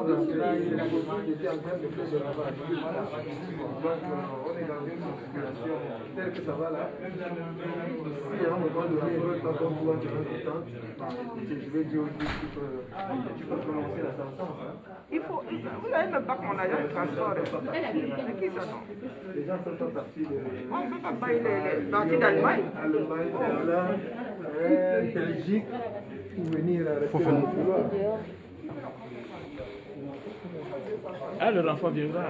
j'étais en train de faire le ravage. Voilà. Donc, on est dans une situation telle que ça va là. Si à un moment donné, ils veulent pas qu'on voit du temps, je vais dire au juge tu peux prononcer la sentence. Il faut, vous n'avez même pas mon agent de transport. C'est qui ça non? Les gens sont pas partis de... On ne peut pas payer les parties d'Allemagne. Allemagne, Hollande, Belgique, pour venir respecter le pouvoir. Ah, le renfort viendra.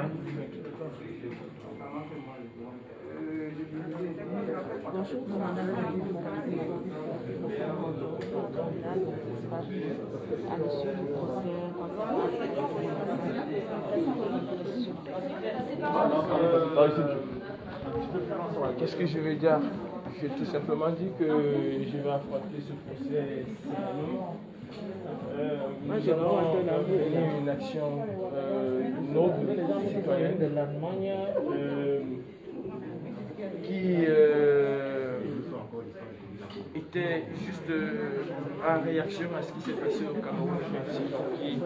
Bonjour, à l'issue du procès. Qu'est-ce que je vais dire? J'ai tout simplement dit que je vais affronter ce procès sereinement. Nous allons mener une action noble, citoyenne de l'Allemagne qui était juste en réaction à ce qui s'est passé au Cameroun, qui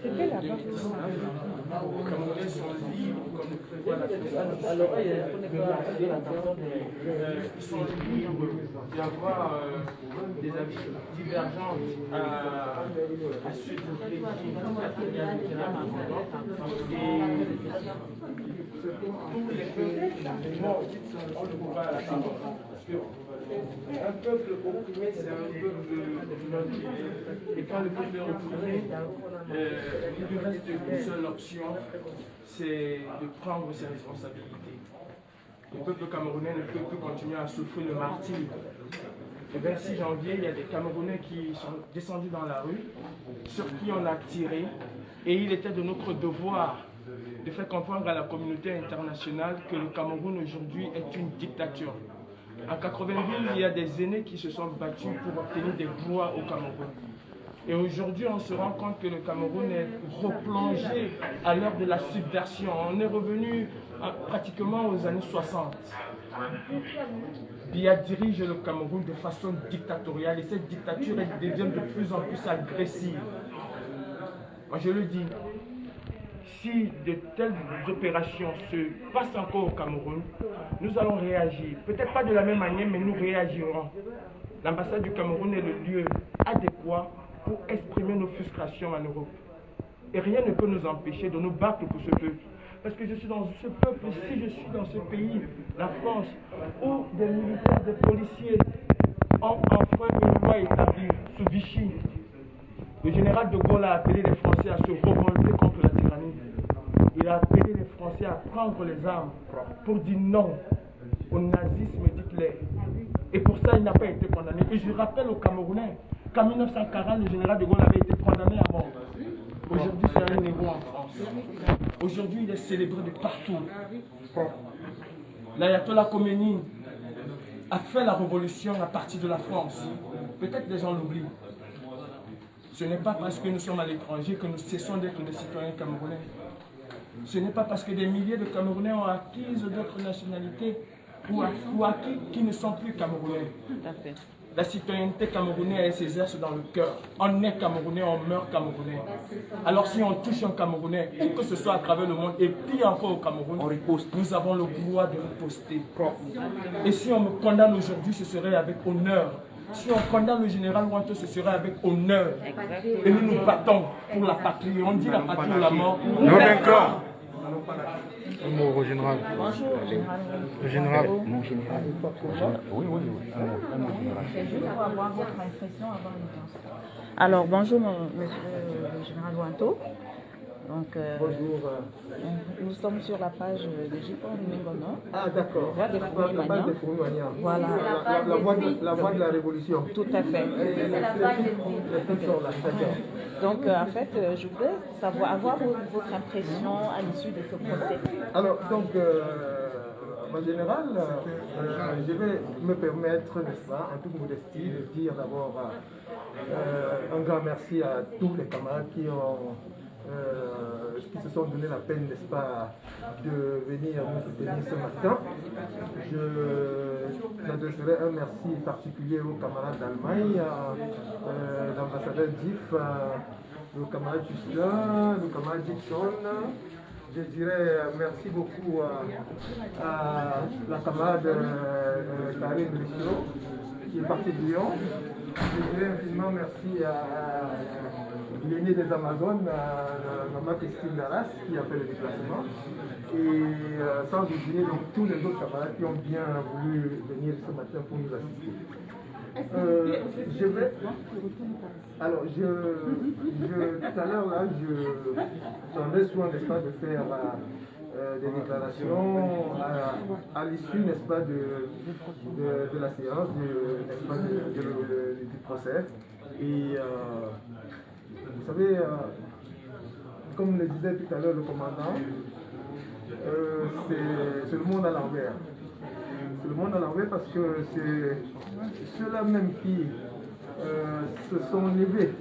2019. Les Camerounais sont libres comme le prévoit la Constitution. Ils sont libres d'avoir des avis divergents à ceux du régime dictatorial qui est là et tous les peuples on ne peut pas la parole. Un peuple opprimé, c'est un peuple bloqué. Et quand le peuple est opprimé, il lui reste une seule option, c'est de prendre ses responsabilités. Le peuple camerounais ne peut plus continuer à souffrir le martyre. Le 26 janvier, il y a des Camerounais qui sont descendus dans la rue, sur qui on a tiré, et il était de notre devoir de faire comprendre à la communauté internationale que le Cameroun aujourd'hui est une dictature. En 92, il y a des aînés qui se sont battus pour obtenir des droits au Cameroun. Et aujourd'hui, on se rend compte que le Cameroun est replongé à l'heure de la subversion. On est revenu pratiquement aux années 60. Biya dirige le Cameroun de façon dictatoriale et cette dictature devient de plus en plus agressive. Moi, je le dis, si de telles opérations se passent encore au Cameroun, nous allons réagir. Peut-être pas de la même manière, mais nous réagirons. L'ambassade du Cameroun est le lieu adéquat pour exprimer nos frustrations en Europe. Et rien ne peut nous empêcher de nous battre pour ce peuple. Parce que je suis dans ce peuple, si je suis dans ce pays, la France, où des militaires, des policiers ont enfreint une loi établie sous Vichy. Le général de Gaulle a appelé les Français à se revolter contre la tyrannie. Il a appelé les Français à prendre les armes pour dire non au nazisme d'Hitler. Et pour ça, il n'a pas été condamné. Et je rappelle aux Camerounais qu'en 1940, le général de Gaulle avait été condamné à mort. Aujourd'hui, c'est un héros en France. Aujourd'hui, il est célébré de partout. L'ayatollah Khomeini a fait la révolution à partir de la France. Peut-être des gens l'oublient. Ce n'est pas parce que nous sommes à l'étranger que nous cessons d'être des citoyens camerounais. Ce n'est pas parce que des milliers de Camerounais ont acquis d'autres nationalités ou acquis qui ne sont plus Camerounais. La citoyenneté camerounaise s'exerce dans le cœur. On est Camerounais, on meurt Camerounais. Alors si on touche un Camerounais, où que ce soit à travers le monde, et pire encore au Cameroun, nous avons le droit de riposter. Et si on me condamne aujourd'hui, ce serait avec honneur. Si on condamne le général Wanto, ce serait avec honneur. Et nous nous battons pour la patrie. On dit la patrie ou la mort. Nous vaincrons. Un mot au général. Bonjour, général. Le général. Mon général. Oui. C'est juste pour avoir votre impression avant l'audience. Alors, bonjour, monsieur le général Wanto. Donc, Bonjour. nous sommes sur la page de Jipon Mingono. Ah, d'accord. La voix des La page de Fourmania. Voilà. La voix de la révolution. Tout à fait. C'est la page de Donc, en fait, je voudrais avoir votre impression à l'issue de ce procès. Alors, donc, en général, je vais me permettre, n'est-ce pas, en toute modestie, de dire d'abord un grand merci à tous les camarades qui se sont donné la peine, n'est-ce pas, de venir nous soutenir ce matin. J'adresserai un merci particulier aux camarades d'Allemagne, l'ambassadeur DIF, le camarade Justin, le camarade Dixon. Je dirais merci beaucoup à la camarade Karine Brissot, qui est partie de Lyon. Je dirais infiniment merci à l'aîné des Amazones, Maman Christine Darras, qui a fait le déplacement. Et sans oublier donc, tous les autres camarades qui ont bien voulu venir ce matin pour nous assister. Alors, tout à l'heure, là, j'en ai soin, n'est-ce pas, de faire des déclarations à l'issue, n'est-ce pas, de la séance, n'est-ce pas, du procès. Et vous savez, comme le disait tout à l'heure le commandant, c'est le monde à l'envers. C'est le monde à l'envers parce que c'est ceux-là même qui se sont levés,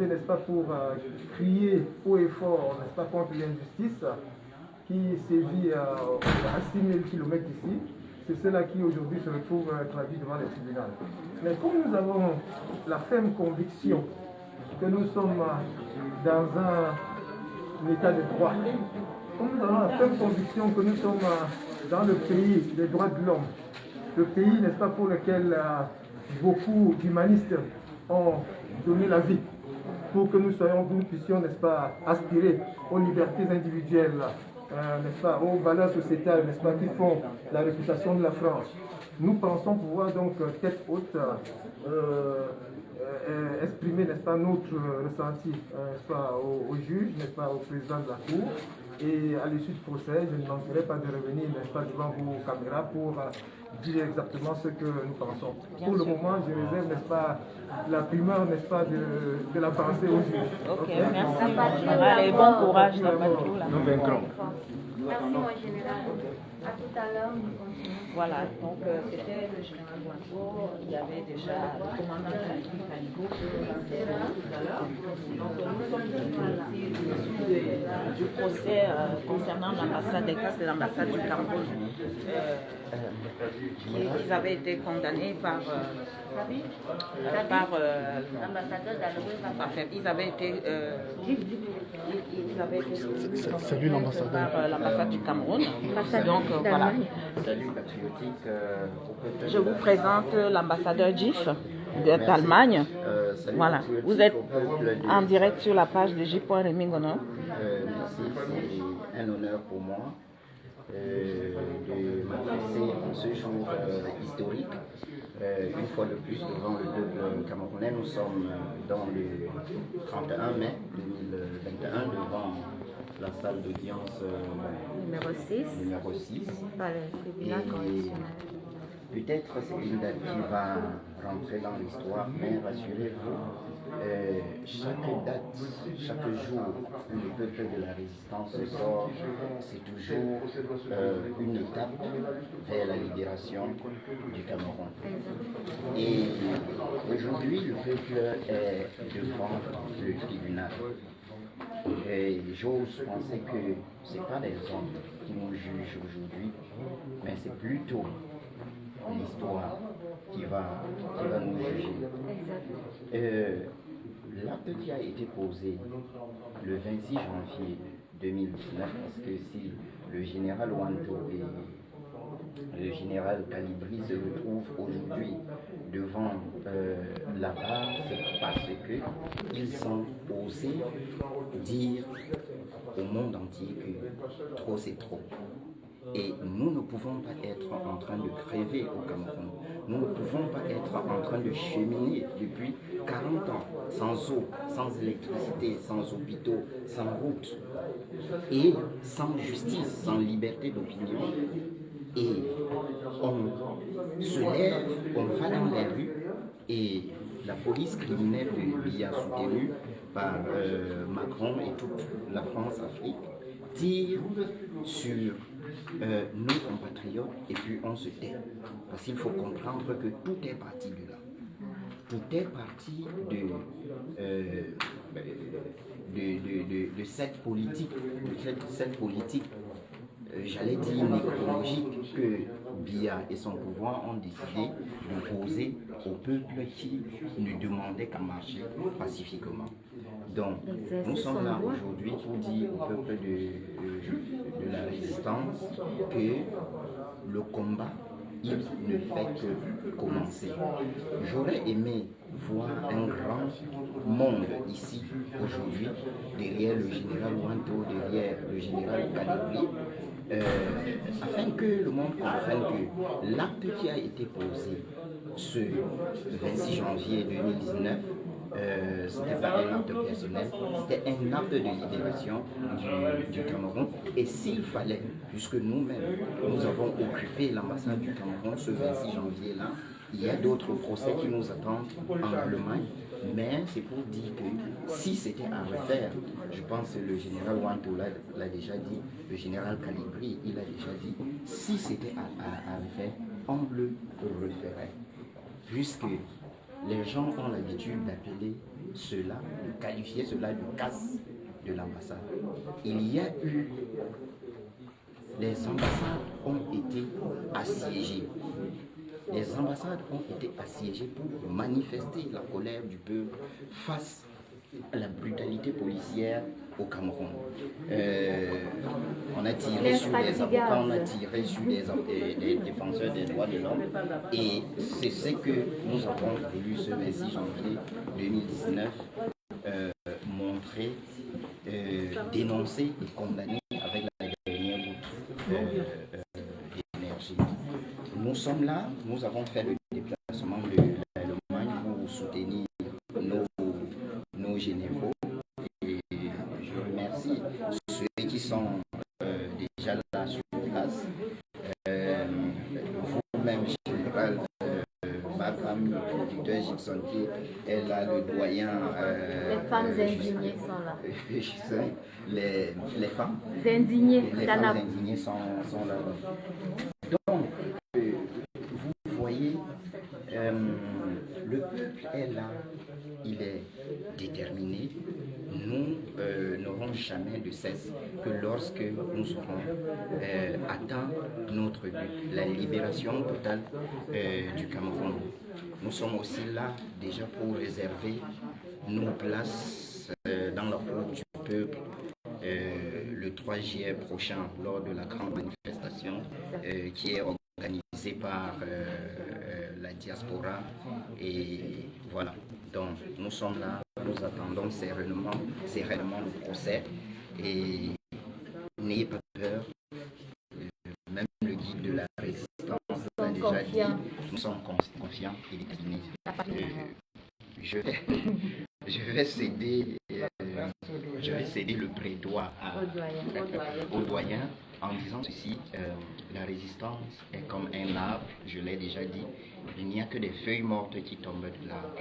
n'est-ce pas, pour crier haut et fort, n'est-ce pas, contre l'injustice qui sévit à 6000 km d'ici. C'est ceux-là qui aujourd'hui se retrouvent traduits devant les tribunaux. Mais comme nous avons la ferme conviction que nous sommes dans un état de droit, comme nous avons la ferme conviction que nous sommes dans le pays des droits de l'homme, le pays, n'est-ce pas, pour lequel beaucoup d'humanistes ont donné la vie pour que nous puissions, n'est-ce pas, aspirer aux libertés individuelles, n'est-ce pas, aux valeurs sociétales, n'est-ce pas, qui font la réputation de la France. Nous pensons pouvoir donc tête haute exprimer, n'est-ce pas, notre ressenti, n'est-ce pas, au juge, n'est-ce pas, au président de la Cour. Et à l'issue du procès, je ne manquerai pas de revenir, n'est-ce pas, devant vos caméras pour dire exactement ce que nous pensons. Pour le moment, je réserve, n'est-ce pas, la primeur, n'est-ce pas, de la pensée au juge. Ok, merci. Allez, bon courage. Nous vaincrons. Merci, mon général. À tout à l'heure, nous continuons. Voilà, donc c'était le général Boingo. Il y avait déjà le commandant Kaligo qui était là tout à l'heure. Donc nous sommes ici du procès concernant l'ambassade d'Aix et l'ambassade du Cameroun. Ils avaient été condamnés par L'ambassadeur d'Aloé. ils avaient été C'est lui l'ambassadeur. par l'ambassade du Cameroun. Donc voilà. Je vous présente l'ambassadeur GIF d'Allemagne. Voilà. Vous êtes en direct sur la page de J.Remingono. Merci, c'est un honneur pour moi de m'adresser en ce jour historique. Une fois de plus devant le peuple camerounais, nous sommes dans le 31 mai 2021 devant la salle d'audience numéro 6 Par le tribunal correctionnel. Peut-être c'est une date qui va rentrer dans l'histoire, mais rassurez-vous, chaque date, chaque jour où le peuple de la résistance sort, c'est toujours une étape vers la libération du Cameroun. Et aujourd'hui, le peuple est devant le tribunal. Et j'ose penser que ce n'est pas des hommes qui nous jugent aujourd'hui, mais c'est plutôt l'histoire qui va nous juger. L'acte qui a été posé le 26 janvier 2019, parce que si le général Wanto et le général Calibri se retrouvent aujourd'hui devant la barre, c'est parce qu'ils sont osés dire au monde entier que trop c'est trop. Et nous ne pouvons pas être en train de crever au Cameroun. Nous ne pouvons pas être en train de cheminer depuis 40 ans sans eau, sans électricité, sans hôpitaux, sans route et sans justice, sans liberté d'opinion. Et on se lève, on va dans les rues et la police criminelle de Biya, soutenue par Macron et toute la France-Afrique, tire sur nos compatriotes et puis on se tait. Parce qu'il faut comprendre que tout est parti de là. Tout est parti de cette politique, j'allais dire nécrologique, que Biya et son pouvoir ont décidé d'opposer au peuple qui ne demandait qu'à marcher pacifiquement. Donc, nous sommes là aujourd'hui pour dire au peuple de la résistance que le combat, il ne fait que commencer. J'aurais aimé voir un grand monde ici aujourd'hui, derrière le général Wanto, derrière le général Kalibri, afin que le monde comprenne que l'acte qui a été posé ce 26 janvier 2019, ce n'était pas un acte personnel, c'était un acte de libération du Cameroun. Et s'il fallait, puisque nous-mêmes, nous avons occupé l'ambassade du Cameroun ce 26 janvier-là, il y a d'autres procès qui nous attendent en Allemagne, mais c'est pour dire que si c'était à refaire, je pense que le général Wanto l'a déjà dit, le général Kalibri, il a déjà dit, si c'était à refaire, on le referait. Puisque les gens ont l'habitude d'appeler cela, de qualifier cela de casse de l'ambassade. Il y a eu, les ambassades ont été assiégées. Les ambassades ont été assiégées pour manifester la colère du peuple face à la brutalité policière au Cameroun. On a tiré sur des avocats, on a tiré sur des défenseurs des droits de l'homme. Et c'est ce que nous avons voulu ce 26 janvier 2019 montrer, dénoncer et condamner avec la dernière goutte d'énergie. Nous sommes là, nous avons fait le déplacement de l'Allemagne pour soutenir nos généraux. Et je remercie ceux qui sont déjà là sur place. Vous-même, général Bakram, le producteur Gibson, qui est là, le doyen. Les femmes indignées sont là. Les femmes Indignées, les femmes indignées sont là. Donc, vous voyez, le peuple est là, il est déterminé. Nous n'aurons jamais de cesse que lorsque nous aurons atteint notre but, la libération totale du Cameroun. Nous sommes aussi là déjà pour réserver nos places dans la cour du peuple le 3 juillet prochain lors de la grande manifestation qui est organisée par la diaspora. Et voilà, donc nous sommes là, nous attendons sereinement le procès et n'ayez pas peur. Même le guide de la résistance l'a déjà dit, nous sommes confiants et déterminés. Je vais céder le prédoigt au doyen en disant ceci, la résistance est comme un arbre, je l'ai déjà dit, il n'y a que des feuilles mortes qui tombent de l'arbre.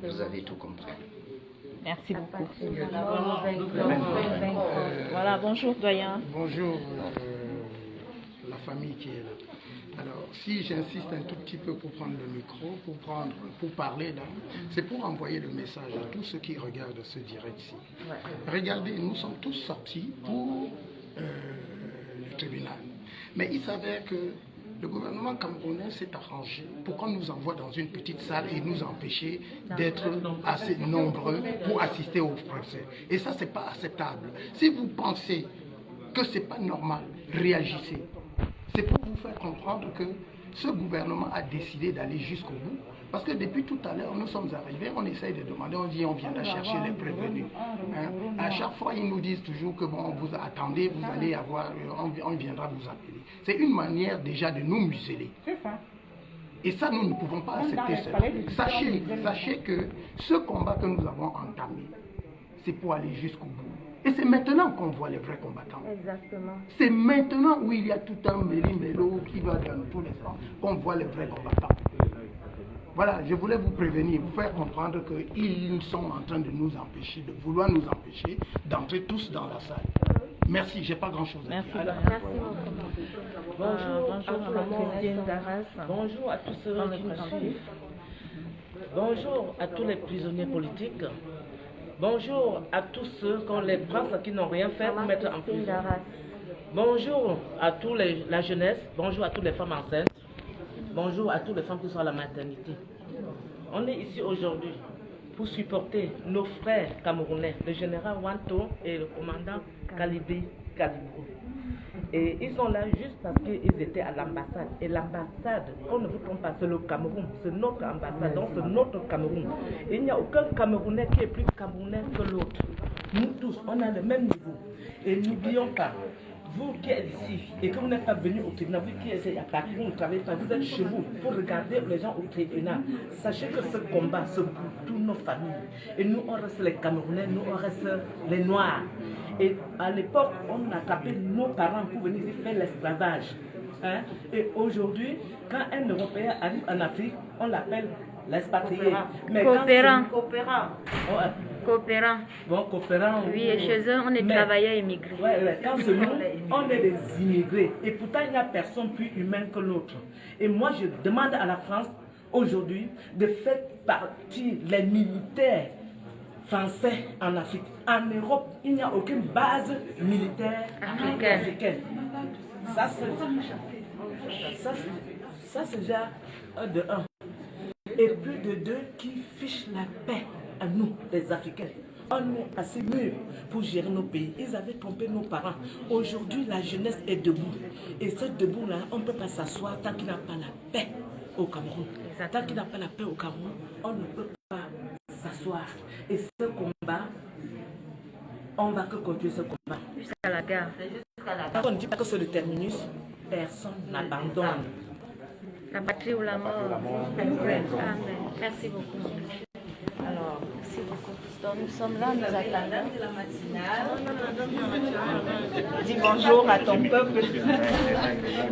Vous avez tout compris. Merci beaucoup. Voilà, bonjour doyen. Bonjour la famille qui est là. Alors, si j'insiste un tout petit peu pour prendre le micro, pour parler là, c'est pour envoyer le message à tous ceux qui regardent ce direct-ci. Regardez, nous sommes tous sortis pour le tribunal. Mais il s'avère que le gouvernement camerounais s'est arrangé pour qu'on nous envoie dans une petite salle et nous empêcher d'être assez nombreux pour assister au procès. Et ça, c'est pas acceptable. Si vous pensez que c'est pas normal, réagissez. C'est pour vous faire comprendre que ce gouvernement a décidé d'aller jusqu'au bout. Parce que depuis tout à l'heure, nous sommes arrivés, on essaye de demander, on dit on viendra chercher les prévenus. Hein? À chaque fois, ils nous disent toujours que bon, vous attendez, vous allez avoir, on viendra vous appeler. C'est une manière déjà de nous museler. Et ça, nous ne pouvons pas accepter ça. Sachez que ce combat que nous avons entamé, c'est pour aller jusqu'au bout. Et c'est maintenant qu'on voit les vrais combattants. Exactement. C'est C'est maintenant où il y a tout un méli-mélo qui va dans tous les sens qu'on voit les vrais combattants. Voilà, je voulais vous prévenir, vous faire comprendre qu'ils sont en train de nous empêcher, de vouloir nous empêcher d'entrer tous dans la salle. Merci, j'ai pas grand-chose à dire. Merci beaucoup. Bonjour à Christine Darras. Bonjour à tous ceux qui nous suivent. Bonjour à tous les prisonniers politiques. Bonjour à tous ceux qu'on les prend qui n'ont rien fait pour mettre en prison. Bonjour à tous la jeunesse. Bonjour à toutes les femmes enceintes. Bonjour à toutes les femmes qui sont à la maternité. On est ici aujourd'hui pour supporter nos frères camerounais, le général Wanto et le commandant Kalibé Kalibou. Et ils sont là juste parce qu'ils étaient à l'ambassade. Et l'ambassade, on ne vous trompe pas, c'est le Cameroun, c'est notre ambassade, donc c'est notre Cameroun. Et il n'y a aucun Camerounais qui est plus Camerounais que l'autre. Nous tous, on a le même niveau. Et n'oublions pas, vous qui êtes ici et que vous n'êtes pas venu au tribunal, vous qui êtes à Paris, vous ne travaillez pas, vous êtes chez vous pour regarder les gens au tribunal. Sachez que ce combat, c'est pour toutes nos familles. Et nous, on reste les Camerounais, nous, on reste les Noirs. Et à l'époque, on a tapé nos parents pour venir ici faire l'esclavage. Hein? Et aujourd'hui, quand un Européen arrive en Afrique, on l'appelle l'expatrié. Coopérant. Ouais. Coopérant. Bon, coopérant. Oui, et chez eux, on est travailleurs immigrés. Ouais, quand c'est nous, on est des immigrés. Et pourtant, il n'y a personne plus humain que l'autre. Et moi, je demande à la France, aujourd'hui, de faire partie les militaires français en Afrique. En Europe, il n'y a aucune base militaire africaine. Ça, c'est déjà un de un. Et plus de deux qui fichent la paix à nous, les Africains. On est assez mûrs pour gérer nos pays. Ils avaient trompé nos parents. Aujourd'hui, la jeunesse est debout. Et ce debout-là, on ne peut pas s'asseoir tant qu'il n'y a pas la paix au Cameroun. Tant qu'il n'y a pas la paix au Cameroun, on ne peut pas s'asseoir. Et ce combat, on va que continuer ce combat. Jusqu'à la gare. Quand on ne dit pas que c'est le terminus, personne n'abandonne. La patrie ou la mort. Amen. Merci beaucoup. Alors, Merci beaucoup. donc nous sommes là, nous attendons la matinale. Dis bonjour à ton peuple.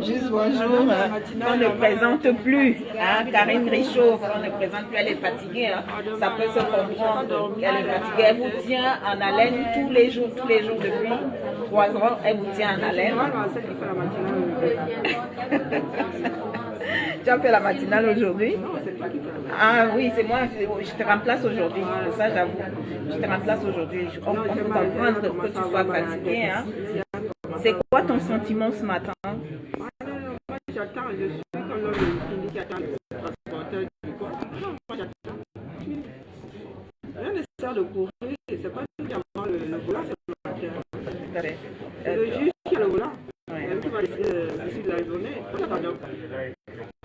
Juste bonjour. On ne présente plus. Hein, Karine Richaud, on ne présente plus, elle est fatiguée. Hein. Ça peut se comprendre. Elle est fatiguée. Elle vous tient en haleine tous les jours depuis 3 ans. Elle vous tient en haleine. Tu as fait la matinale aujourd'hui? Ah oui, c'est moi, je te remplace aujourd'hui. Ça, j'avoue. Je te remplace aujourd'hui. On peut comprendre que tu sois fatigué. Hein. C'est quoi ton sentiment ce matin? J'attends, je suis comme l'homme qui attend le transporteur du corps. Non, moi j'attends. Rien ne sert de courir, c'est pas tout avant le volant, c'est le matin. C'est le juge qui a le volant. Qui va décider de la journée.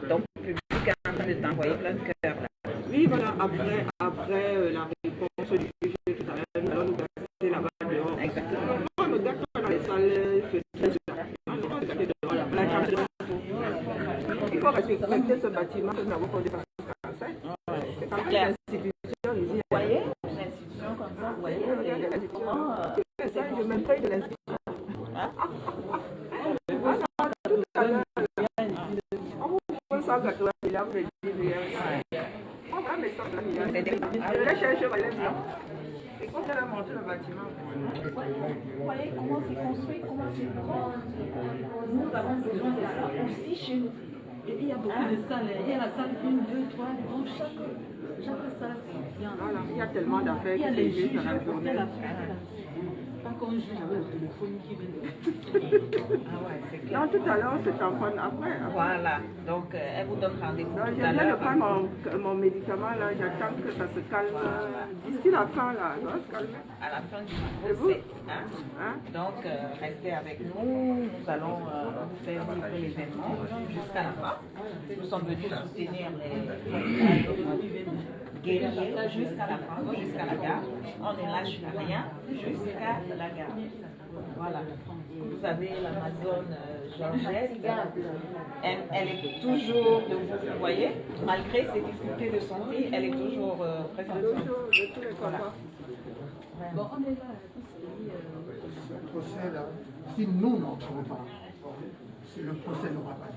Donc, le public est en train de t'envoyer plein de cœurs. Oui, voilà, après la réponse du juge tout à l'heure, nous allons nous gâter là-bas dehors. Exactement. On ne gâte pas dans les salles, il fait très bien. On va se gâter dehors, la chambre de repos. Il faut respecter ce bâtiment que nous avons fondé par 45. C'est quand même l'institution ici. Vous voyez l'institution comme ça, vous voyez je m'imprègne de l'institution. Vous voyez comment c'est construit, comment c'est grand. Nous avons besoin de ça aussi chez nous. Et puis il y a beaucoup de salles. Il y a la salle 1, 2, 3. Donc chaque salle, c'est bien. Voilà, il y a tellement d'affaires qui se jouent dans la journée. Pas comme je j'avais le téléphone qui vient. Ah ouais, c'est clair. Non, tout à l'heure, c'est en fin après. Voilà, donc elle vous donne rendez-vous tout à Je viens de l'heure. prendre mon médicament, là, j'attends que ça se calme. D'ici la fin, là, ça va se calmer. À la fin du Et vous? procès. Hein? Donc, restez avec nous. Nous allons vous faire vivre l'événement jusqu'à la fin. Nous sommes venus soutenir les guerriers jusqu'à la fin, jusqu'à la gare. On ne lâche rien jusqu'à la gare. Voilà. Vous avez l'Amazone Georgette. Elle est toujours debout, vous voyez, malgré ses difficultés de santé, elle est toujours présente. Voilà. Bon, on est là. Le procès, là, si nous n'entrons pas, si le procès n'aura pas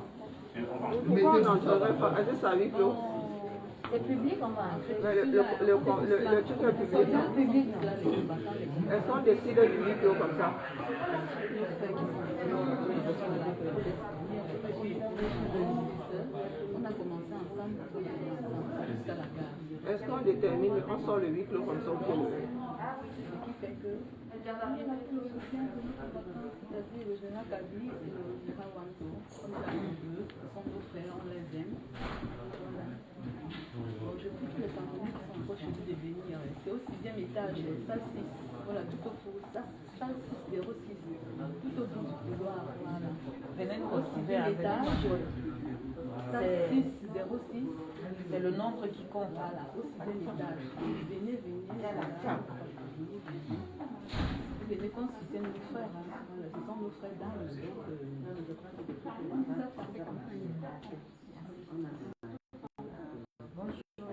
lieu. Pourquoi on n'entrerait pas? Est-ce que ça huis clos? C'est public, on va entrer. Le truc est public. Est-ce qu'on décide du huis clos comme ça? On a commencé ensemble jusqu'à la gare. Est-ce qu'on détermine, on sort le huis clos comme ça ou bien le c'est-à-dire le général Kaby et le général Wanto, comme ça les deux, sont nos frères, on les aime. Voilà. Donc, je prie que les Camerounais qui sont proches de venir. C'est au 6e étage, salle 6. Voilà, tout autour, salle 606. Tout autour du couloir. Voilà. Venez nous Au retrouver 6e avec étage, salle 606. C'est le nombre qui compte. Voilà, au 6e étage. Venez. Vous venez qu'on soutienne nos frères. Hein. Voilà, ce sont nos frères dans le Bonjour.